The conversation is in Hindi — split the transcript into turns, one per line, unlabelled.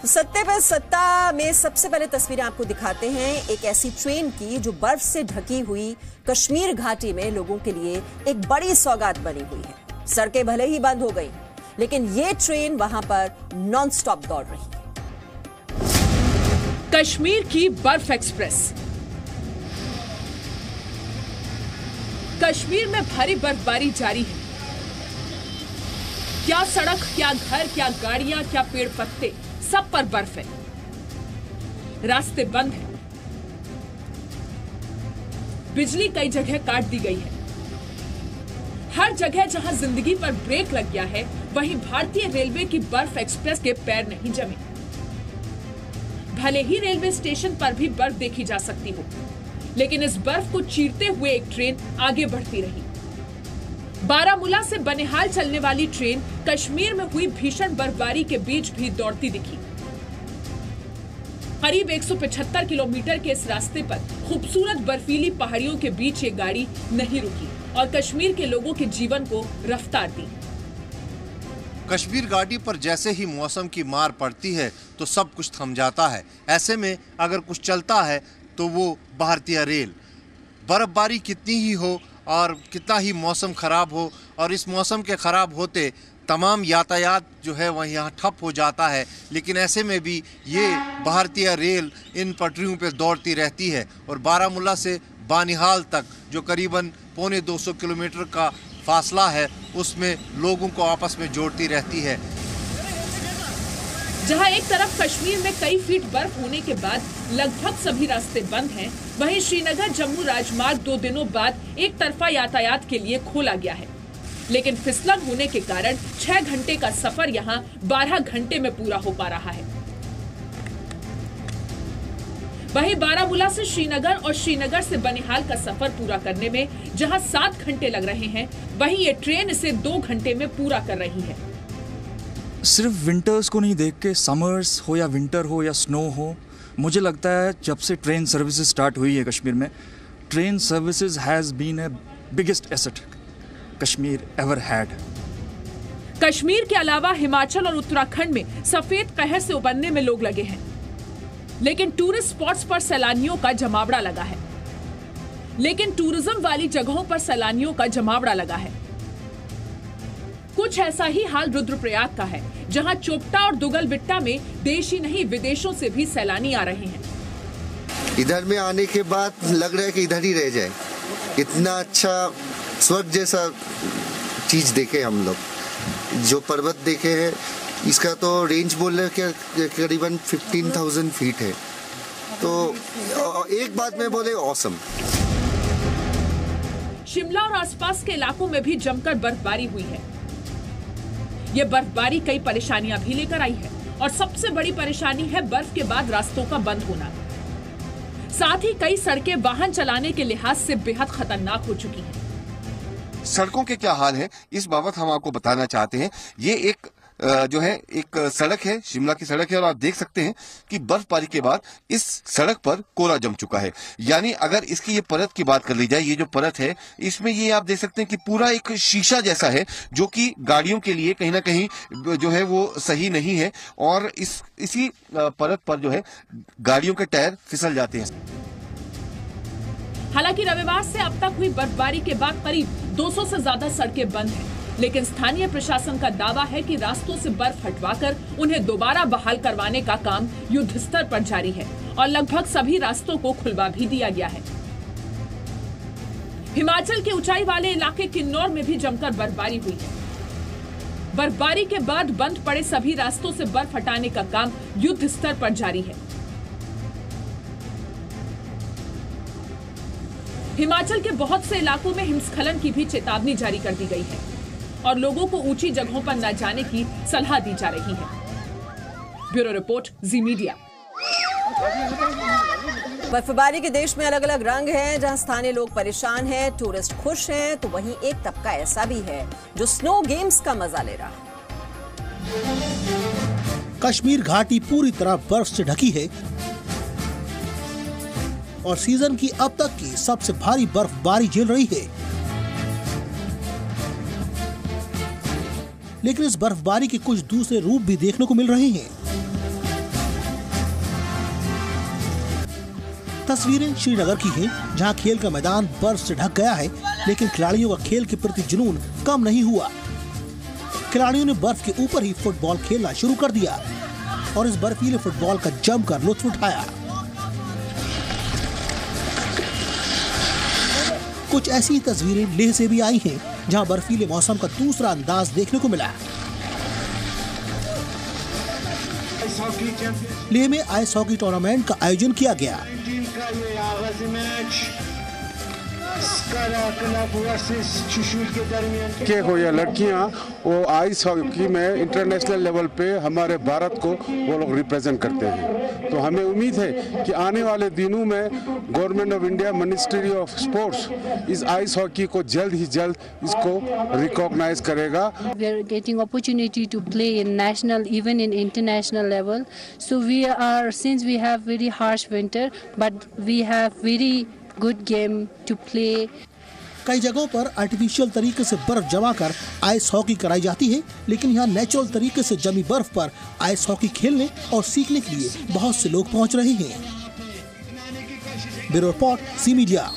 सत्ते पे सत्ता में सबसे पहले तस्वीरें आपको दिखाते हैं एक ऐसी ट्रेन की जो बर्फ से ढकी हुई कश्मीर घाटी में लोगों के लिए एक बड़ी सौगात बनी हुई है। सड़कें भले ही बंद हो गई, लेकिन ये ट्रेन वहां पर नॉन स्टॉप दौड़ रही है।
कश्मीर की बर्फ एक्सप्रेस। कश्मीर में भारी बर्फबारी जारी है। क्या सड़क, क्या घर, क्या गाड़ियां, क्या पेड़ पत्ते, सब पर बर्फ है। रास्ते बंद हैं। बिजली कई जगह काट दी गई है। हर जगह जहां जिंदगी पर ब्रेक लग गया है, वहीं भारतीय रेलवे की बर्फ एक्सप्रेस के पैर नहीं जमे। भले ही रेलवे स्टेशन पर भी बर्फ देखी जा सकती हो, लेकिन इस बर्फ को चीरते हुए एक ट्रेन आगे बढ़ती रही। बारामूला से बनिहाल चलने वाली ट्रेन कश्मीर में हुई भीषण बर्फबारी के बीच भी दौड़ती दिखी। करीब 175 किलोमीटर के इस रास्ते पर खूबसूरत बर्फीली पहाड़ियों के बीच ये गाड़ी नहीं रुकी और कश्मीर के लोगों के जीवन को रफ्तार दी।
कश्मीर घाटी पर जैसे ही मौसम की मार पड़ती है तो सब कुछ थम जाता है। ऐसे में अगर कुछ चलता है तो वो भारतीय रेल। बर्फबारी कितनी ही हो और कितना ही मौसम खराब हो, और इस मौसम के खराब होते तमाम यातायात जो है वह यहाँ ठप हो जाता है, लेकिन ऐसे में भी ये भारतीय रेल इन पटरियों पर दौड़ती रहती है और बारामूला से बनिहाल तक जो करीबन 250 किलोमीटर का फासला है, उसमें लोगों को आपस में जोड़ती रहती है।
जहां एक तरफ कश्मीर में कई फीट बर्फ होने के बाद लगभग सभी रास्ते बंद हैं, वहीं श्रीनगर जम्मू राजमार्ग 2 दिनों बाद एक तरफा यातायात के लिए खोला गया है। लेकिन फिसलन होने के कारण 6 घंटे का सफर यहां 12 घंटे में पूरा हो पा रहा है। वहीं बारामूला से श्रीनगर और श्रीनगर से बनिहाल का सफर पूरा करने में जहां 7 घंटे लग रहे हैं, वहीं ये ट्रेन इसे 2 घंटे में पूरा कर रही है।
सिर्फ विंटर्स को नहीं देख के, समर्स हो या विंटर हो या स्नो हो, मुझे लगता है जब से ट्रेन सर्विसेज स्टार्ट हुई है कश्मीर में, train services has been a biggest asset Kashmir ever had.
Kashmir के अलावा हिमाचल और उत्तराखंड में सफेद कहर से उबरने में लोग लगे हैं, लेकिन टूरिस्ट स्पॉट्स पर सैलानियों का जमावड़ा लगा है। लेकिन टूरिज्म वाली जगहों पर सैलानियों का जमावड़ा लगा है। कुछ ऐसा ही हाल रुद्रप्रयाग का है, जहां चोपटा और दुगलबिट्टा में देश ही नहीं विदेशों से भी सैलानी आ रहे हैं।
इधर में आने के बाद लग रहा है कि इधर ही रह जाए। इतना अच्छा स्वर्ग जैसा चीज देखे हम लोग, जो पर्वत देखे हैं, इसका तो रेंज बोल रहे हैं करीबन 15,000 फीट है। तो एक बात में बोले ऑसम।
शिमला और आसपास के इलाकों में भी जमकर बर्फबारी हुई है। ये बर्फबारी कई परेशानियां भी लेकर आई है, और सबसे बड़ी परेशानी है बर्फ के बाद रास्तों का बंद होना। साथ ही कई सड़कें वाहन चलाने के लिहाज से बेहद खतरनाक हो चुकी हैं।
सड़कों के क्या हाल है, इस बाबत हम आपको बताना चाहते हैं। ये एक जो है एक सड़क है, शिमला की सड़क है, और आप देख सकते हैं कि बर्फबारी के बाद इस सड़क पर कोहरा जम चुका है। यानी अगर इसकी ये परत की बात कर ली जाए, ये जो परत है, इसमें ये आप देख सकते हैं कि पूरा एक शीशा जैसा है, जो कि गाड़ियों के लिए कहीं ना कहीं जो है वो सही नहीं है, और इसी परत पर जो है गाड़ियों के टायर फिसल जाते हैं।
हालांकि रविवार से अब तक हुई बर्फबारी के बाद करीब 200 से ज्यादा सड़कें बंद हैं, लेकिन स्थानीय प्रशासन का दावा है कि रास्तों से बर्फ हटवाकर उन्हें दोबारा बहाल करवाने का काम युद्ध स्तर पर जारी है, और लगभग सभी रास्तों को खुलवा भी दिया गया है। हिमाचल के ऊंचाई वाले इलाके किन्नौर में भी जमकर बर्फबारी हुई है। बर्फबारी के बाद बंद पड़े सभी रास्तों से बर्फ हटाने का काम युद्ध स्तर पर जारी है। हिमाचल के बहुत से इलाकों में हिमस्खलन की भी चेतावनी जारी कर दी गई है, और लोगों को ऊंची जगहों पर न जाने की सलाह दी जा रही है। ब्यूरो रिपोर्ट, जी मीडिया।
बर्फबारी के देश में अलग अलग रंग हैं। जहां स्थानीय लोग परेशान हैं, टूरिस्ट खुश हैं, तो वहीं एक तबका ऐसा भी है जो स्नो गेम्स का मजा ले रहा है।
कश्मीर घाटी पूरी तरह बर्फ से ढकी है और सीजन की अब तक की सबसे भारी बर्फबारी झेल रही है। लेकिन इस बर्फबारी के कुछ दूसरे रूप भी देखने को मिल रहे हैं। तस्वीरें श्रीनगर की हैं, जहां खेल का मैदान बर्फ से ढक गया है, लेकिन खिलाड़ियों का खेल के प्रति जुनून कम नहीं हुआ। खिलाड़ियों ने बर्फ के ऊपर ही फुटबॉल खेलना शुरू कर दिया और इस बर्फीले फुटबॉल का जमकर लुत्फ उठाया। कुछ ऐसी तस्वीरें लेह से भी आई हैं, जहां बर्फीले मौसम का दूसरा अंदाज देखने को मिला। लेह में आइस हॉकी टूर्नामेंट का आयोजन किया गया।
के हो या लड़कियां, वो आइस हॉकी में इंटरनेशनल लेवल पे हमारे भारत को वो लोग रिप्रेजेंट करते हैं। तो हमें उम्मीद है कि आने वाले दिनों में government of India, ministry of sports इस आइस हॉकी को जल्द ही जल्द इसको रिकॉग्नाइज करेगा।
We are getting opportunity to play in national, even in international level. So we are, since we have very harsh winter, but we have very good game to play.
कई जगहों पर आर्टिफिशियल तरीके से बर्फ जमाकर आइस हॉकी कराई जाती है, लेकिन यहाँ नेचुरल तरीके से जमी बर्फ पर आइस हॉकी खेलने और सीखने के लिए बहुत से लोग पहुँच रहे हैं। Bureau report, C media.